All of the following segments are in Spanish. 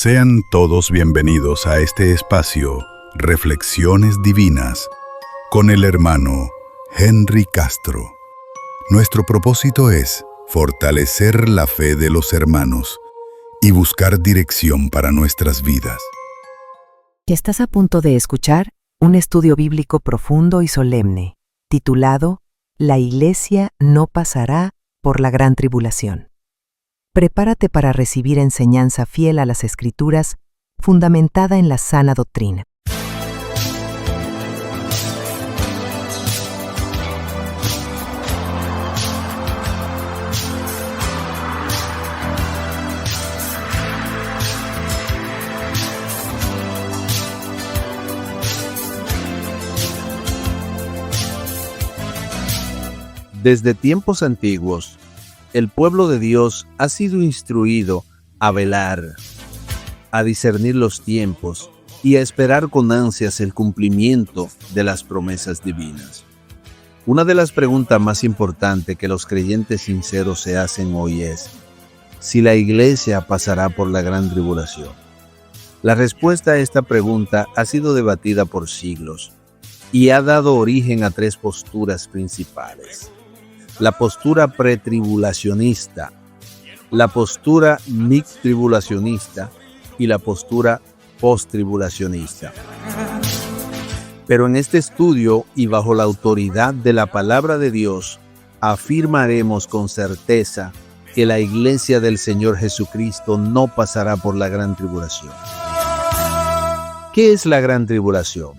Sean todos bienvenidos a este espacio, Reflexiones Divinas, con el hermano Henry Castro. Nuestro propósito es fortalecer la fe de los hermanos y buscar dirección para nuestras vidas. Estás a punto de escuchar un estudio bíblico profundo y solemne, titulado La Iglesia no pasará por la gran tribulación. Prepárate para recibir enseñanza fiel a las Escrituras, fundamentada en la sana doctrina. Desde tiempos antiguos, el pueblo de Dios ha sido instruido a velar, a discernir los tiempos y a esperar con ansias el cumplimiento de las promesas divinas. Una de las preguntas más importantes que los creyentes sinceros se hacen hoy es si la iglesia pasará por la gran tribulación. La respuesta a esta pregunta ha sido debatida por siglos y ha dado origen a tres posturas principales: la postura pretribulacionista, la postura mixtribulacionista y la postura posttribulacionista. Pero en este estudio y bajo la autoridad de la palabra de Dios, afirmaremos con certeza que la iglesia del Señor Jesucristo no pasará por la gran tribulación. ¿Qué es la gran tribulación?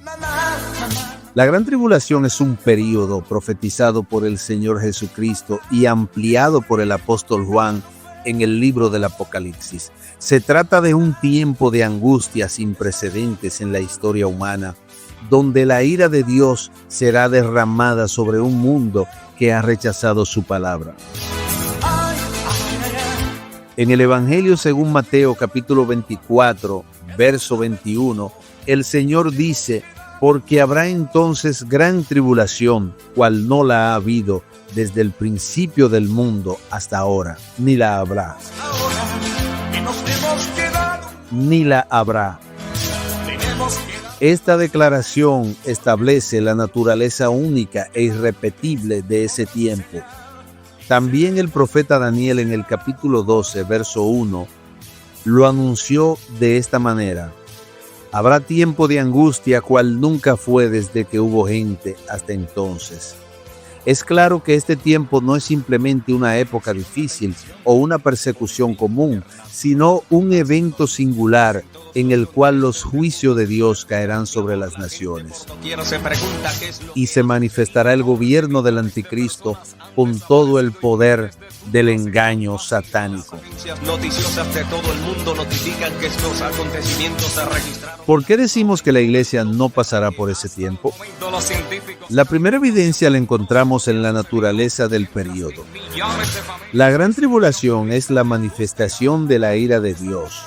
La gran tribulación es un período profetizado por el Señor Jesucristo y ampliado por el apóstol Juan en el libro del Apocalipsis. Se trata de un tiempo de angustia sin precedentes en la historia humana, donde la ira de Dios será derramada sobre un mundo que ha rechazado su palabra. En el Evangelio según Mateo capítulo 24, verso 21, el Señor dice: porque habrá entonces gran tribulación, cual no la ha habido desde el principio del mundo hasta ahora, ni la habrá. Ni la habrá. Esta declaración establece la naturaleza única e irrepetible de ese tiempo. También el profeta Daniel en el capítulo 12, verso 1, lo anunció de esta manera: habrá tiempo de angustia cual nunca fue desde que hubo gente hasta entonces. Es claro que este tiempo no es simplemente una época difícil o una persecución común, sino un evento singular en el cual los juicios de Dios caerán sobre las naciones. Y se manifestará el gobierno del anticristo con todo el poder del engaño satánico. ¿Por qué decimos que la iglesia no pasará por ese tiempo? La primera evidencia la encontramos en la naturaleza del período. La gran tribulación es la manifestación de la ira de Dios.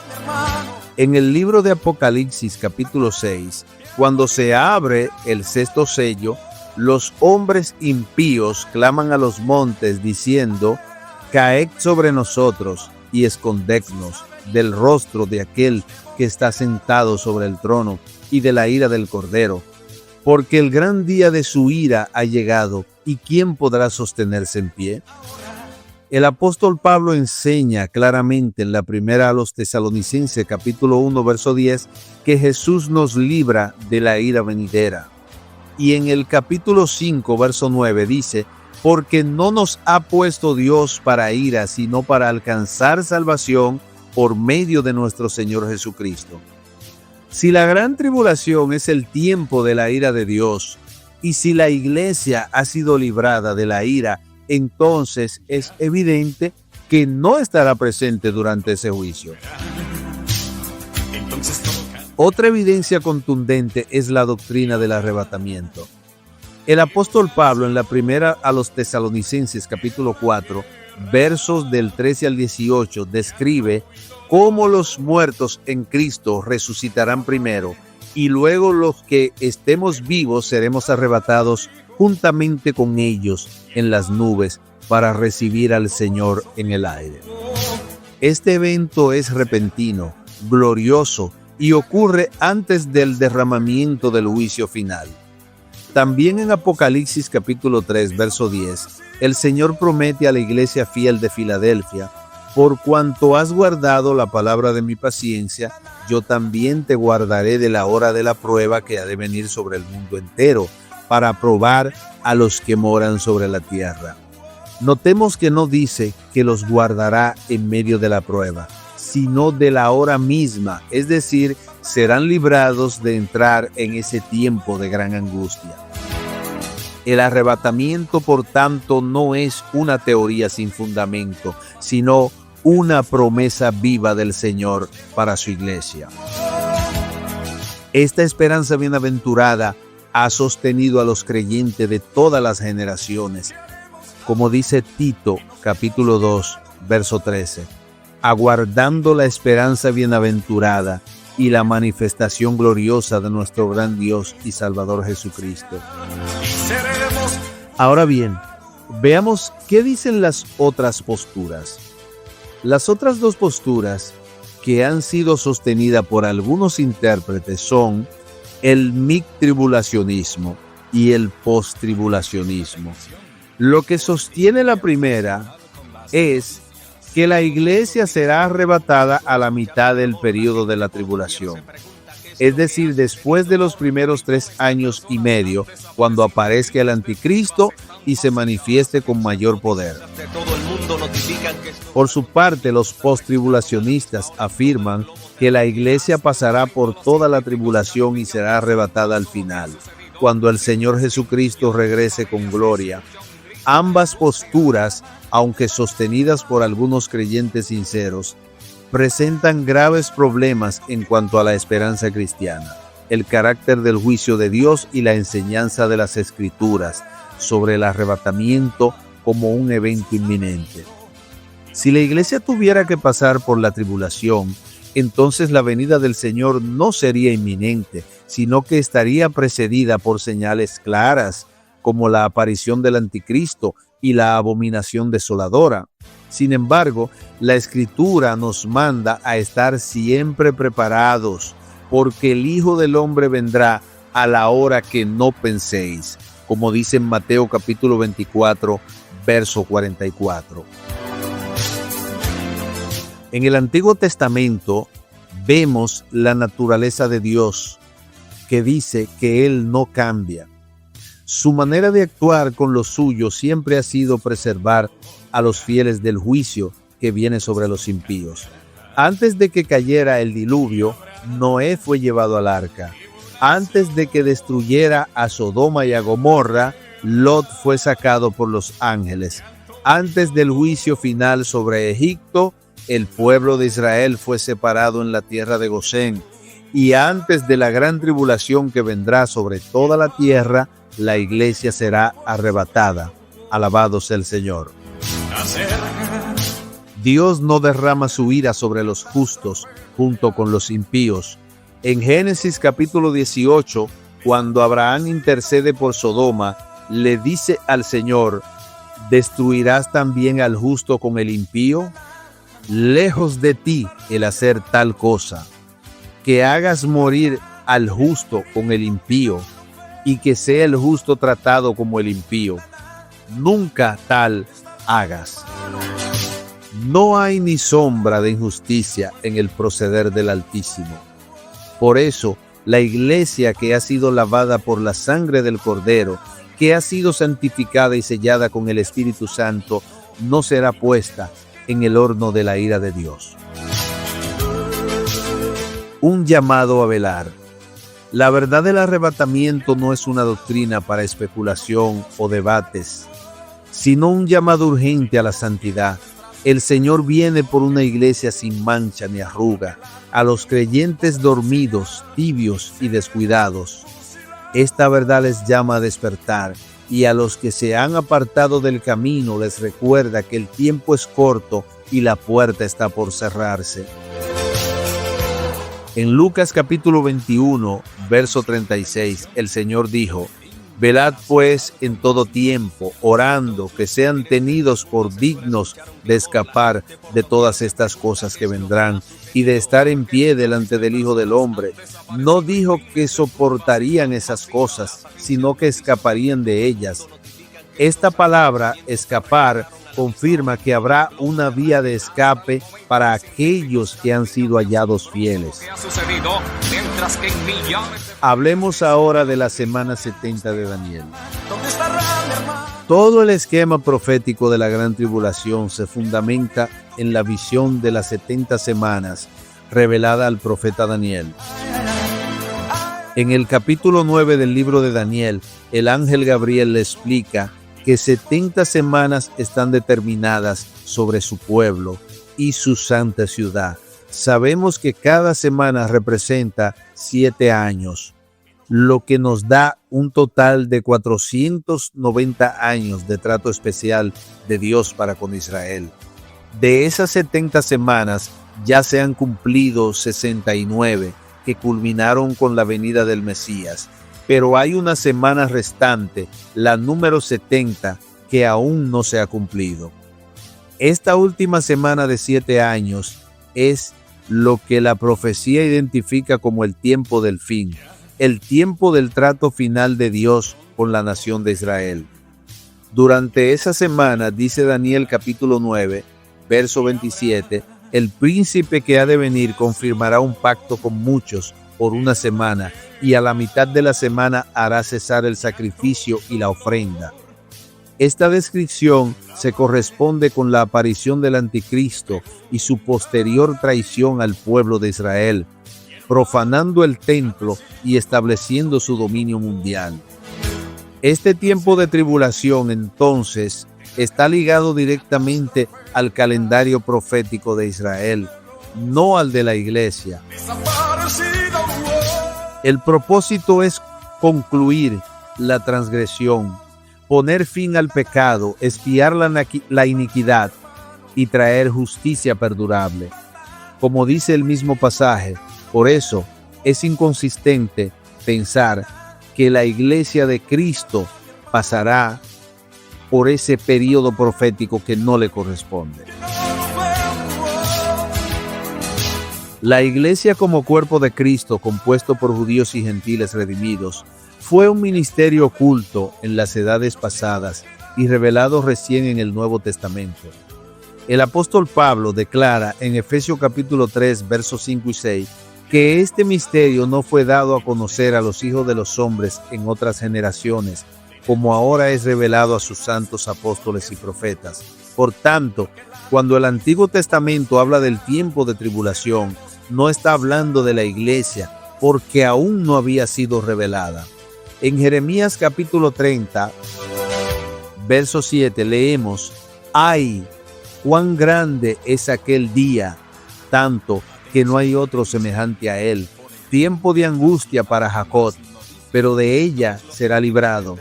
En el libro de Apocalipsis capítulo 6, cuando se abre el sexto sello, los hombres impíos claman a los montes diciendo: caed sobre nosotros y escondednos del rostro de aquel que está sentado sobre el trono y de la ira del Cordero, porque el gran día de su ira ha llegado, ¿y quién podrá sostenerse en pie? El apóstol Pablo enseña claramente en la primera a los Tesalonicenses capítulo 1 verso 10 que Jesús nos libra de la ira venidera. Y en el capítulo 5 verso 9 dice: porque no nos ha puesto Dios para ira, sino para alcanzar salvación por medio de nuestro Señor Jesucristo. Si la gran tribulación es el tiempo de la ira de Dios, y si la iglesia ha sido librada de la ira, entonces es evidente que no estará presente durante ese juicio. Otra evidencia contundente es la doctrina del arrebatamiento. El apóstol Pablo en la primera a los Tesalonicenses capítulo 4, versos del 13 al 18, describe cómo los muertos en Cristo resucitarán primero y luego los que estemos vivos seremos arrebatados juntamente con ellos en las nubes para recibir al Señor en el aire. Este evento es repentino glorioso y ocurre antes del derramamiento del juicio final. También en Apocalipsis capítulo 3, verso 10, el Señor promete a la iglesia fiel de Filadelfia: por cuanto has guardado la palabra de mi paciencia, yo también te guardaré de la hora de la prueba que ha de venir sobre el mundo entero, para probar a los que moran sobre la tierra. Notemos que no dice que los guardará en medio de la prueba, sino de la hora misma, es decir, serán librados de entrar en ese tiempo de gran angustia. El arrebatamiento, por tanto, no es una teoría sin fundamento, sino una promesa viva del Señor para su iglesia. Esta esperanza bienaventurada ha sostenido a los creyentes de todas las generaciones, como dice Tito capítulo 2, verso 13, aguardando la esperanza bienaventurada y la manifestación gloriosa de nuestro gran Dios y Salvador Jesucristo. Ahora bien, veamos qué dicen las otras posturas. Las otras dos posturas que han sido sostenidas por algunos intérpretes son el mictribulacionismo y el posttribulacionismo. Lo que sostiene la primera es que la iglesia será arrebatada a la mitad del período de la tribulación, es decir, después de los primeros 3 años y medio, cuando aparezca el anticristo y se manifieste con mayor poder. Por su parte, los posttribulacionistas afirman que la iglesia pasará por toda la tribulación y será arrebatada al final, cuando el Señor Jesucristo regrese con gloria. Ambas posturas, aunque sostenidas por algunos creyentes sinceros, presentan graves problemas en cuanto a la esperanza cristiana, el carácter del juicio de Dios y la enseñanza de las Escrituras sobre el arrebatamiento como un evento inminente. Si la iglesia tuviera que pasar por la tribulación, entonces la venida del Señor no sería inminente, sino que estaría precedida por señales claras, como la aparición del anticristo y la abominación desoladora. Sin embargo, la Escritura nos manda a estar siempre preparados, porque el Hijo del Hombre vendrá a la hora que no penséis, como dice en Mateo capítulo 24, verso 44. En el Antiguo Testamento vemos la naturaleza de Dios, que dice que Él no cambia. Su manera de actuar con los suyos siempre ha sido preservar a los fieles del juicio que viene sobre los impíos. Antes de que cayera el diluvio, Noé fue llevado al arca. Antes de que destruyera a Sodoma y a Gomorra, Lot fue sacado por los ángeles. Antes del juicio final sobre Egipto, el pueblo de Israel fue separado en la tierra de Gosén. Y antes de la gran tribulación que vendrá sobre toda la tierra, la iglesia será arrebatada. Alabado sea el Señor. Dios no derrama su ira sobre los justos junto con los impíos. En Génesis capítulo 18, cuando Abraham intercede por Sodoma, le dice al Señor: ¿destruirás también al justo con el impío? Lejos de ti el hacer tal cosa, que hagas morir al justo con el impío, y que sea el justo tratado como el impío. Nunca tal hagas. No hay ni sombra de injusticia en el proceder del Altísimo. Por eso, la iglesia que ha sido lavada por la sangre del Cordero, que ha sido santificada y sellada con el Espíritu Santo, no será puesta en el horno de la ira de Dios. Un llamado a velar. La verdad del arrebatamiento no es una doctrina para especulación o debates, sino un llamado urgente a la santidad. El Señor viene por una iglesia sin mancha ni arruga, a los creyentes dormidos, tibios y descuidados. Esta verdad les llama a despertar, y a los que se han apartado del camino les recuerda que el tiempo es corto y la puerta está por cerrarse. En Lucas capítulo 21, verso 36, el Señor dijo: Velad pues en todo tiempo, orando, que sean tenidos por dignos de escapar de todas estas cosas que vendrán y de estar en pie delante del Hijo del Hombre. No dijo que soportarían esas cosas, sino que escaparían de ellas. Esta palabra, escapar, confirma que habrá una vía de escape para aquellos que han sido hallados fieles. Hablemos ahora de la semana 70 de Daniel. Todo el esquema profético de la gran tribulación se fundamenta en la visión de las 70 semanas revelada al profeta Daniel. En el capítulo 9 del libro de Daniel, el ángel Gabriel le explica que 70 semanas están determinadas sobre su pueblo y su santa ciudad. Sabemos que cada semana representa 7 años, lo que nos da un total de 490 años de trato especial de Dios para con Israel. De esas 70 semanas ya se han cumplido 69, que culminaron con la venida del Mesías. Pero hay una semana restante, la número 70, que aún no se ha cumplido. Esta última semana de 7 años es lo que la profecía identifica como el tiempo del fin, el tiempo del trato final de Dios con la nación de Israel. Durante esa semana, dice Daniel capítulo 9, verso 27, el príncipe que ha de venir confirmará un pacto con muchos por una semana, y a la mitad de la semana hará cesar el sacrificio y la ofrenda. Esta descripción se corresponde con la aparición del anticristo y su posterior traición al pueblo de Israel, profanando el templo y estableciendo su dominio mundial. Este tiempo de tribulación, entonces, está ligado directamente al calendario profético de Israel, no al de la iglesia. El propósito es concluir la transgresión, poner fin al pecado, expiar la iniquidad y traer justicia perdurable. Como dice el mismo pasaje, por eso es inconsistente pensar que la iglesia de Cristo pasará por ese periodo profético que no le corresponde. La iglesia como cuerpo de Cristo, compuesto por judíos y gentiles redimidos, fue un ministerio oculto en las edades pasadas y revelado recién en el Nuevo Testamento. El apóstol Pablo declara en Efesios capítulo 3, versos 5 y 6, que este misterio no fue dado a conocer a los hijos de los hombres en otras generaciones, como ahora es revelado a sus santos apóstoles y profetas. Por tanto, cuando el Antiguo Testamento habla del tiempo de tribulación, no está hablando de la iglesia, porque aún no había sido revelada. En Jeremías capítulo 30, verso 7, leemos: ¡ay, cuán grande es aquel día, tanto que no hay otro semejante a él! Tiempo de angustia para Jacob, pero de ella será librado.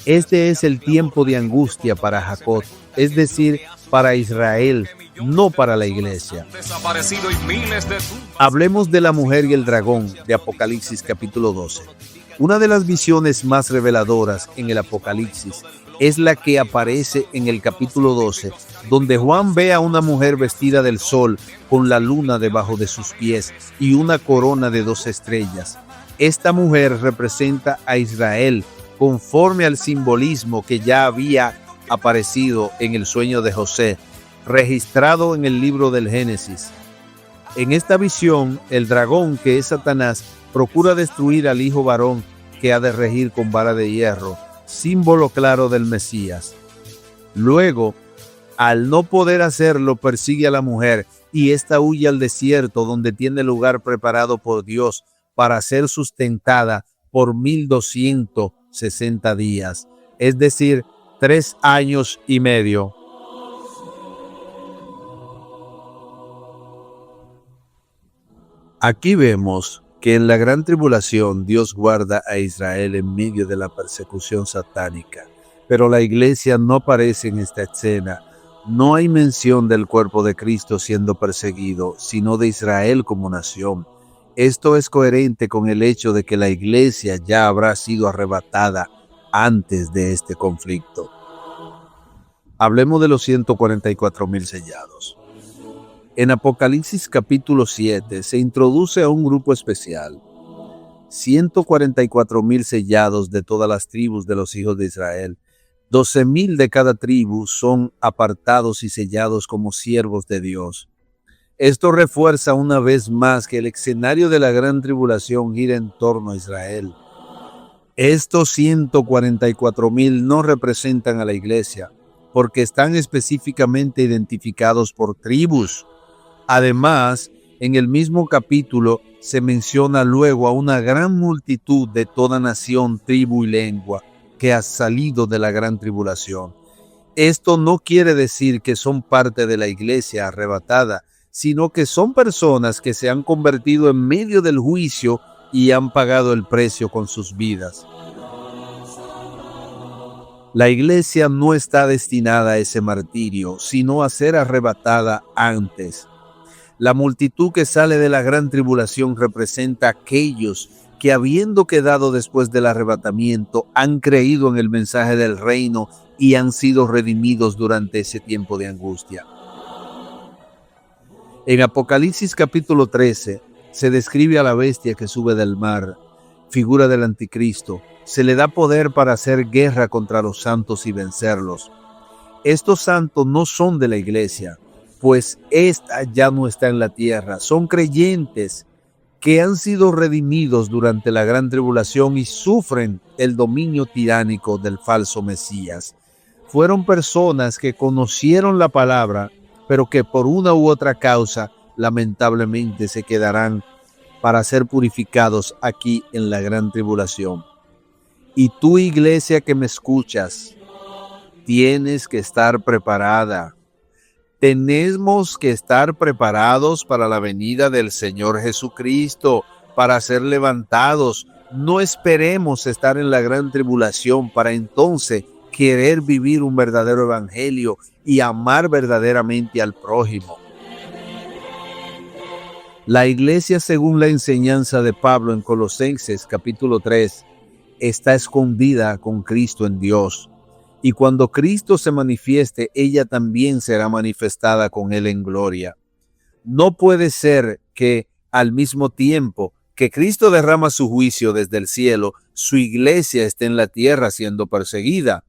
Este es el tiempo de angustia para Jacob, es decir, para Israel, no para la iglesia. Hablemos de la mujer y el dragón de Apocalipsis capítulo 12. Una de las visiones más reveladoras en el Apocalipsis es la que aparece en el capítulo 12, donde Juan ve a una mujer vestida del sol con la luna debajo de sus pies y una corona de 2 estrellas. Esta mujer representa a Israel conforme al simbolismo que ya había aparecido en el sueño de José, registrado en el libro del Génesis. En esta visión, el dragón, que es Satanás, procura destruir al hijo varón que ha de regir con vara de hierro, símbolo claro del Mesías. Luego, al no poder hacerlo, persigue a la mujer y ésta huye al desierto, donde tiene lugar preparado por Dios para ser sustentada por 1260 días, es decir, 3 años y medio. Aquí vemos que en la gran tribulación Dios guarda a Israel en medio de la persecución satánica, pero la iglesia no aparece en esta escena. No hay mención del cuerpo de Cristo siendo perseguido, sino de Israel como nación. Esto es coherente con el hecho de que la iglesia ya habrá sido arrebatada antes de este conflicto. Hablemos de los 144,000 sellados. En Apocalipsis capítulo 7 se introduce a un grupo especial, 144,000 sellados de todas las tribus de los hijos de Israel. 12,000 de cada tribu son apartados y sellados como siervos de Dios. Esto refuerza una vez más que el escenario de la gran tribulación gira en torno a Israel. Estos 144,000 no representan a la iglesia, porque están específicamente identificados por tribus. Además, en el mismo capítulo se menciona luego a una gran multitud de toda nación, tribu y lengua que ha salido de la gran tribulación. Esto no quiere decir que son parte de la iglesia arrebatada, sino que son personas que se han convertido en medio del juicio y han pagado el precio con sus vidas. La iglesia no está destinada a ese martirio, sino a ser arrebatada antes. La multitud que sale de la gran tribulación representa a aquellos que, habiendo quedado después del arrebatamiento, han creído en el mensaje del reino y han sido redimidos durante ese tiempo de angustia. En Apocalipsis capítulo 13 se describe a la bestia que sube del mar, figura del anticristo. Se le da poder para hacer guerra contra los santos y vencerlos. Estos santos no son de la iglesia, pues esta ya no está en la tierra. Son creyentes que han sido redimidos durante la gran tribulación y sufren el dominio tiránico del falso Mesías. Fueron personas que conocieron la palabra, pero que por una u otra causa lamentablemente se quedarán para ser purificados aquí en la gran tribulación. Y tú, iglesia que me escuchas, tienes que estar preparada. Tenemos que estar preparados para la venida del Señor Jesucristo, para ser levantados. No esperemos estar en la gran tribulación para entonces querer vivir un verdadero evangelio y amar verdaderamente al prójimo. La iglesia, según la enseñanza de Pablo en Colosenses capítulo 3, está escondida con Cristo en Dios. Y cuando Cristo se manifieste, ella también será manifestada con él en gloria. No puede ser que al mismo tiempo que Cristo derrama su juicio desde el cielo, su iglesia esté en la tierra siendo perseguida.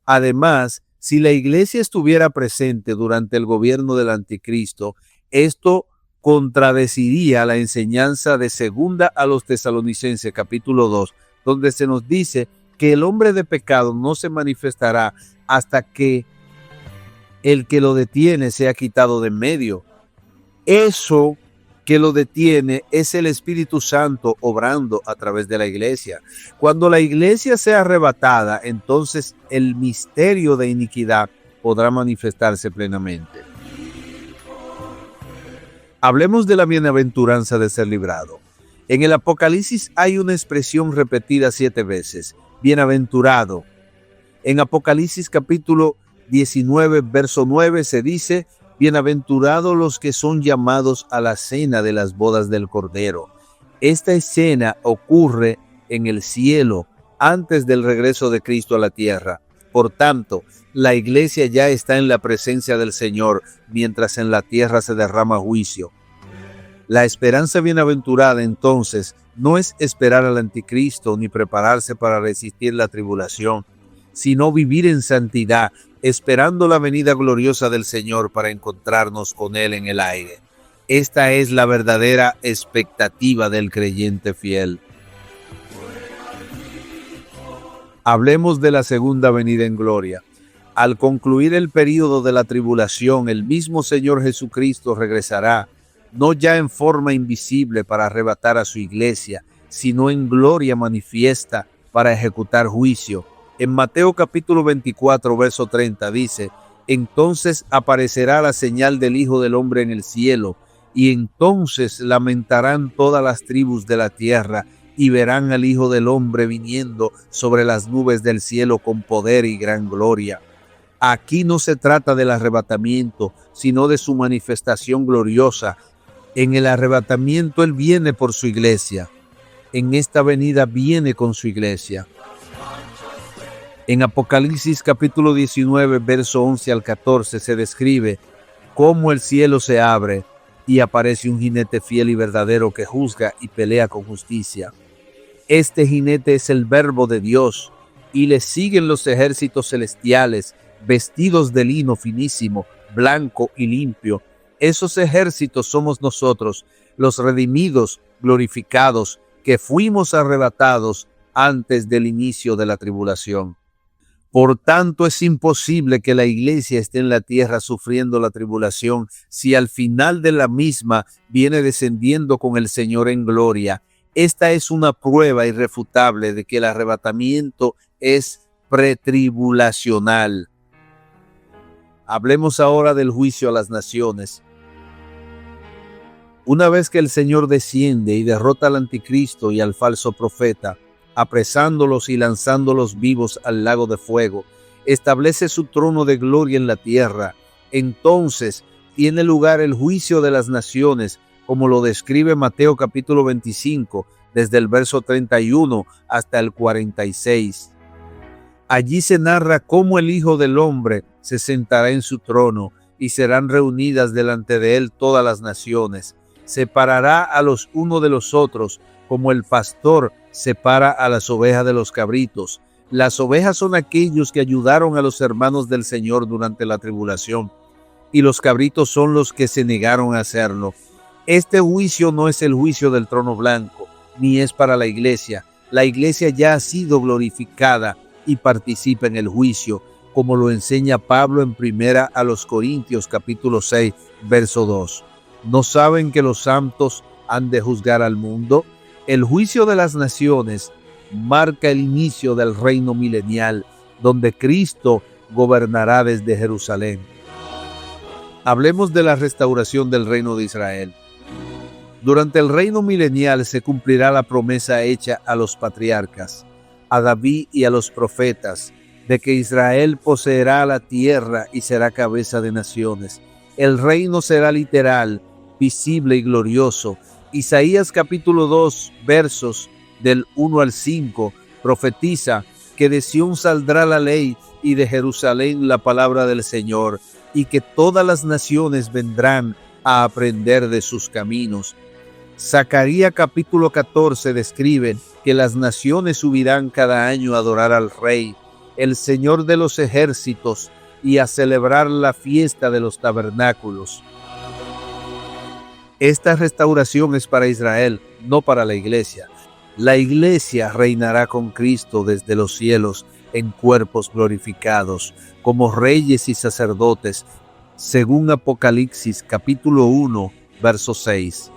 Además, si la iglesia estuviera presente durante el gobierno del anticristo, esto contradeciría la enseñanza de segunda a los Tesalonicenses capítulo 2, donde se nos dice que el hombre de pecado no se manifestará hasta que el que lo detiene sea quitado de en medio. Eso que lo detiene es el Espíritu Santo obrando a través de la iglesia. Cuando la iglesia sea arrebatada, entonces el misterio de iniquidad podrá manifestarse plenamente. Hablemos de la bienaventuranza de ser librado. En el Apocalipsis hay una expresión repetida 7 veces. Bienaventurado. En Apocalipsis capítulo 19, verso 9 se dice: bienaventurados los que son llamados a la cena de las bodas del Cordero. Esta escena ocurre en el cielo antes del regreso de Cristo a la tierra. Por tanto, la iglesia ya está en la presencia del Señor, mientras en la tierra se derrama juicio. La esperanza bienaventurada, entonces, no es esperar al anticristo ni prepararse para resistir la tribulación, sino vivir en santidad, esperando la venida gloriosa del Señor para encontrarnos con Él en el aire. Esta es la verdadera expectativa del creyente fiel. Hablemos de la segunda venida en gloria. Al concluir el período de la tribulación, el mismo Señor Jesucristo regresará, no ya en forma invisible para arrebatar a su iglesia, sino en gloria manifiesta para ejecutar juicio. En Mateo capítulo 24, verso 30 dice: entonces aparecerá la señal del Hijo del Hombre en el cielo, y entonces lamentarán todas las tribus de la tierra, y verán al Hijo del Hombre viniendo sobre las nubes del cielo con poder y gran gloria. Aquí no se trata del arrebatamiento, sino de su manifestación gloriosa. En el arrebatamiento Él viene por su iglesia. En esta venida viene con su iglesia. En Apocalipsis capítulo 19, verso 11 al 14 se describe cómo el cielo se abre y aparece un jinete fiel y verdadero que juzga y pelea con justicia. Este jinete es el Verbo de Dios y le siguen los ejércitos celestiales vestidos de lino finísimo, blanco y limpio. Esos ejércitos somos nosotros, los redimidos, glorificados, que fuimos arrebatados antes del inicio de la tribulación. Por tanto, es imposible que la iglesia esté en la tierra sufriendo la tribulación si al final de la misma viene descendiendo con el Señor en gloria. Esta es una prueba irrefutable de que el arrebatamiento es pretribulacional. Hablemos ahora del juicio a las naciones. Una vez que el Señor desciende y derrota al anticristo y al falso profeta, apresándolos y lanzándolos vivos al lago de fuego, establece su trono de gloria en la tierra. Entonces tiene lugar el juicio de las naciones, como lo describe Mateo capítulo 25, desde el verso 31 hasta el 46. Allí se narra cómo el Hijo del Hombre se sentará en su trono y serán reunidas delante de él todas las naciones. Separará a los unos de los otros, como el pastor separa a las ovejas de los cabritos. Las ovejas son aquellos que ayudaron a los hermanos del Señor durante la tribulación, y los cabritos son los que se negaron a hacerlo. Este juicio no es el juicio del trono blanco, ni es para la iglesia. La iglesia ya ha sido glorificada y participa en el juicio, como lo enseña Pablo en primera a los Corintios capítulo 6, verso 2. ¿No saben que los santos han de juzgar al mundo? El juicio de las naciones marca el inicio del reino milenial, donde Cristo gobernará desde Jerusalén. Hablemos de la restauración del reino de Israel. Durante el reino milenial se cumplirá la promesa hecha a los patriarcas, a David y a los profetas, de que Israel poseerá la tierra y será cabeza de naciones. El reino será literal, visible y glorioso. Isaías capítulo 2, versos del 1 al 5, profetiza que de Sión saldrá la ley y de Jerusalén la palabra del Señor, y que todas las naciones vendrán a aprender de sus caminos. Zacarías capítulo 14 describe que las naciones subirán cada año a adorar al Rey, el Señor de los ejércitos, y a celebrar la fiesta de los tabernáculos. Esta restauración es para Israel, no para la iglesia. La iglesia reinará con Cristo desde los cielos en cuerpos glorificados, como reyes y sacerdotes, según Apocalipsis capítulo 1, verso 6.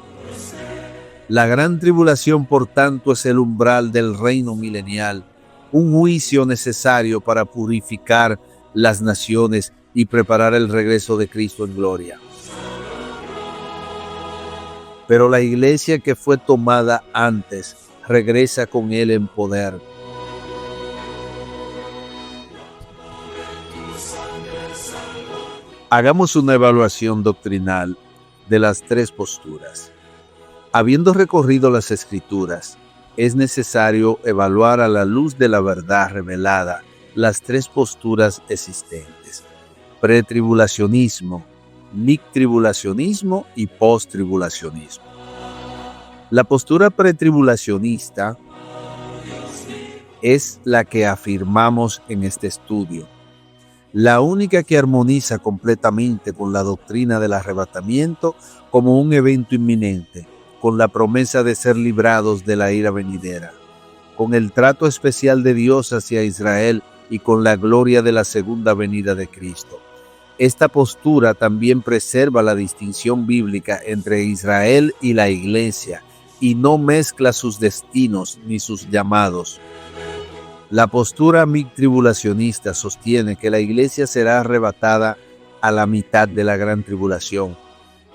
La gran tribulación, por tanto, es el umbral del reino milenial, un juicio necesario para purificar las naciones y preparar el regreso de Cristo en gloria. Pero la iglesia que fue tomada antes regresa con él en poder. Hagamos una evaluación doctrinal de las tres posturas. Habiendo recorrido las Escrituras, es necesario evaluar a la luz de la verdad revelada las tres posturas existentes: pretribulacionismo, mictribulacionismo y posttribulacionismo. La postura pretribulacionista es la que afirmamos en este estudio, la única que armoniza completamente con la doctrina del arrebatamiento como un evento inminente, con la promesa de ser librados de la ira venidera, con el trato especial de Dios hacia Israel y con la gloria de la segunda venida de Cristo. Esta postura también preserva la distinción bíblica entre Israel y la iglesia y no mezcla sus destinos ni sus llamados. La postura mictribulacionista sostiene que la iglesia será arrebatada a la mitad de la gran tribulación,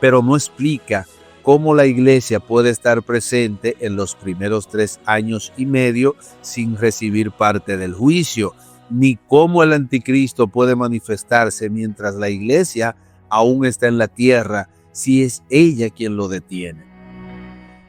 pero no explica cómo la iglesia puede estar presente en los primeros 3 años y medio sin recibir parte del juicio, ni cómo el anticristo puede manifestarse mientras la iglesia aún está en la tierra, si es ella quien lo detiene.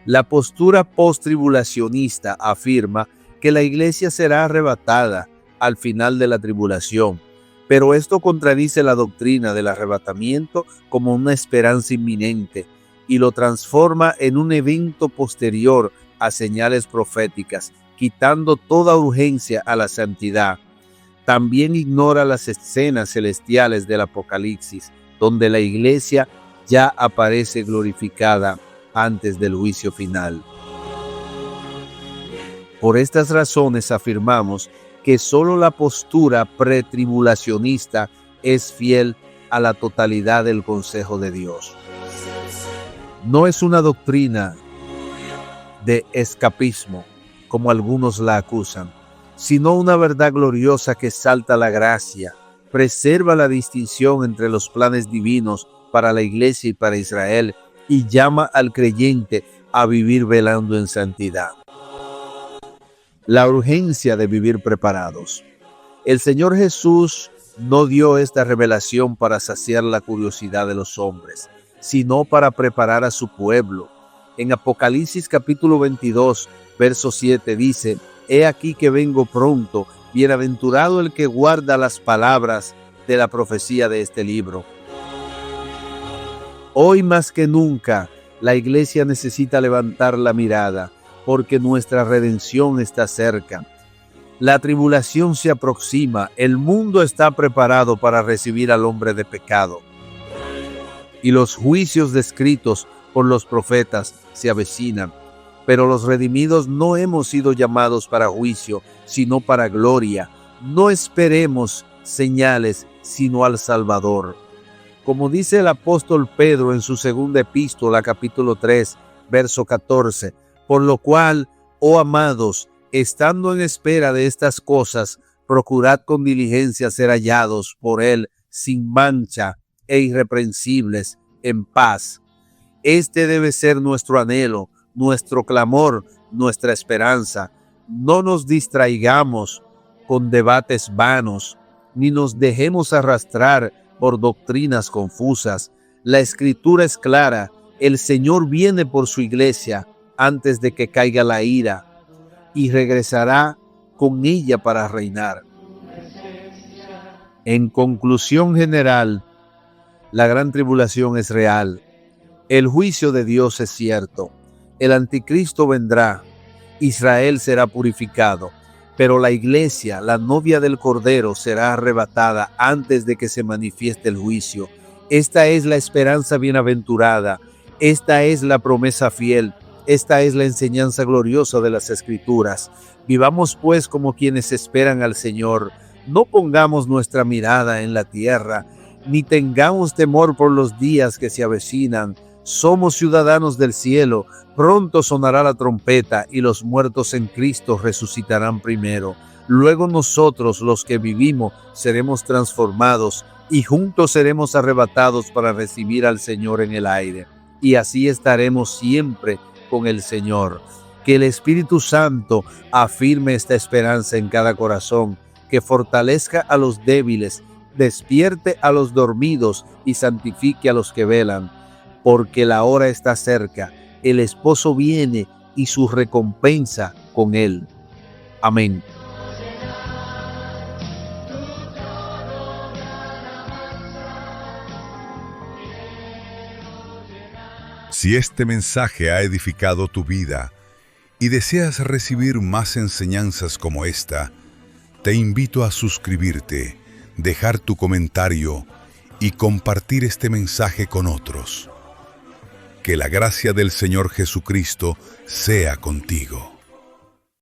La postura postribulacionista afirma que la iglesia será arrebatada, al final de la tribulación. Pero esto contradice la doctrina del arrebatamiento como una esperanza inminente y lo transforma en un evento posterior a señales proféticas, quitando toda urgencia a la santidad. También ignora las escenas celestiales del Apocalipsis, donde la iglesia ya aparece glorificada antes del juicio final. Por estas razones afirmamos que solo la postura pretribulacionista es fiel a la totalidad del consejo de Dios. No es una doctrina de escapismo, como algunos la acusan, sino una verdad gloriosa que exalta la gracia, preserva la distinción entre los planes divinos para la iglesia y para Israel, y llama al creyente a vivir velando en santidad. La urgencia de vivir preparados. El Señor Jesús no dio esta revelación para saciar la curiosidad de los hombres, sino para preparar a su pueblo. En Apocalipsis capítulo 22, verso 7 dice: «He aquí que vengo pronto, bienaventurado el que guarda las palabras de la profecía de este libro». Hoy más que nunca, la iglesia necesita levantar la mirada, porque nuestra redención está cerca. La tribulación se aproxima, el mundo está preparado para recibir al hombre de pecado. Y los juicios descritos por los profetas se avecinan. Pero los redimidos no hemos sido llamados para juicio, sino para gloria. No esperemos señales, sino al Salvador. Como dice el apóstol Pedro en su segunda epístola, capítulo 3, verso 14, por lo cual, oh amados, estando en espera de estas cosas, procurad con diligencia ser hallados por Él sin mancha e irreprensibles, en paz. Este debe ser nuestro anhelo, nuestro clamor, nuestra esperanza. No nos distraigamos con debates vanos, ni nos dejemos arrastrar por doctrinas confusas. La Escritura es clara, el Señor viene por su iglesia antes de que caiga la ira, y regresará con ella para reinar. En conclusión general, la gran tribulación es real. El juicio de Dios es cierto. El anticristo vendrá. Israel será purificado. Pero la iglesia, la novia del Cordero, será arrebatada antes de que se manifieste el juicio. Esta es la esperanza bienaventurada. Esta es la promesa fiel. Esta es la enseñanza gloriosa de las Escrituras. Vivamos pues como quienes esperan al Señor. No pongamos nuestra mirada en la tierra, ni tengamos temor por los días que se avecinan. Somos ciudadanos del cielo. Pronto sonará la trompeta y los muertos en Cristo resucitarán primero. Luego nosotros, los que vivimos, seremos transformados y juntos seremos arrebatados para recibir al Señor en el aire. Y así estaremos siempre con el Señor. Que el Espíritu Santo afirme esta esperanza en cada corazón, que fortalezca a los débiles, despierte a los dormidos y santifique a los que velan. Porque la hora está cerca, el esposo viene y su recompensa con él. Amén. Si este mensaje ha edificado tu vida y deseas recibir más enseñanzas como esta, te invito a suscribirte, dejar tu comentario y compartir este mensaje con otros. Que la gracia del Señor Jesucristo sea contigo.